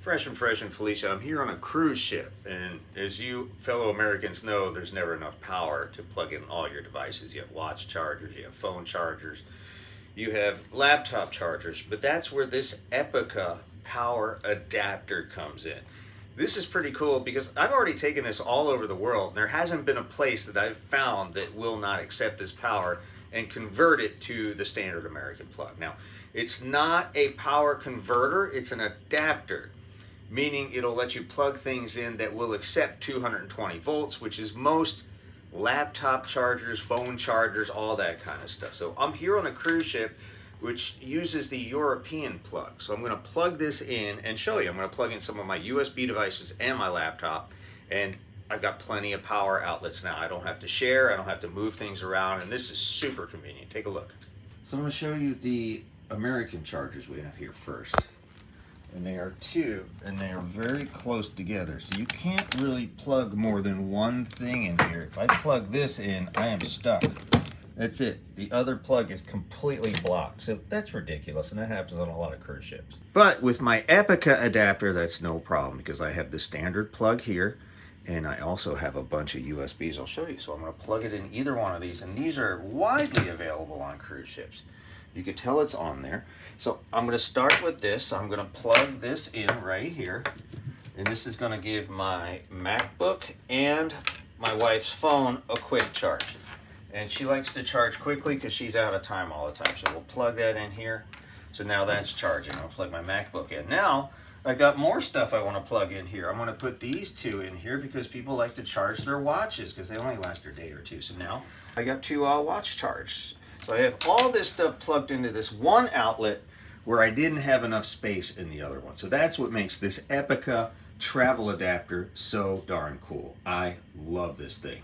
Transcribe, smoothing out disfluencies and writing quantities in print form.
Fresh and Felicia, I'm here on a cruise ship, and as you fellow Americans know, there's never enough power to plug in all your devices. You have watch chargers, you have phone chargers, you have laptop chargers, but that's where this Epica power adapter comes in. This is pretty cool because I've already taken this all over the world, and there hasn't been a place that I've found that will not accept this power and convert it to the standard American plug. Now, it's not a power converter, it's an adapter, meaning it'll let you plug things in that will accept 220 volts, which is most laptop chargers, phone chargers, all that kind of stuff. So I'm here on a cruise ship which uses the European plug. So I'm going to plug this in and show you. I'm going to plug in some of my USB devices and my laptop, and I've got plenty of power outlets now. I don't have to share, I don't have to move things around, and this is super convenient. Take a look. So I'm going to show you the American chargers we have here first. And they are two, and they are very close together. So you can't really plug more than one thing in here. If I plug this in, I am stuck. That's it. The other plug is completely blocked. So that's ridiculous, and that happens on a lot of cruise ships. But with my Epica adapter, that's no problem because I have the standard plug here, and I also have a bunch of USBs I'll show you. So I'm going to plug it in either one of these, and these are widely available on cruise ships. You can tell it's on there. So I'm going to start with this. I'm going to plug this in right here, and this is going to give my MacBook and my wife's phone a quick charge. And she likes to charge quickly because she's out of time all the time. So we'll plug that in here. So now that's charging. I'll plug my MacBook in. Now I've got more stuff I want to plug in here. I'm going to put these two in here because people like to charge their watches because they only last a day or two. So now I got two watch chargers. So I have all this stuff plugged into this one outlet where I didn't have enough space in the other one. So that's what makes this Epica travel adapter so darn cool. I love this thing.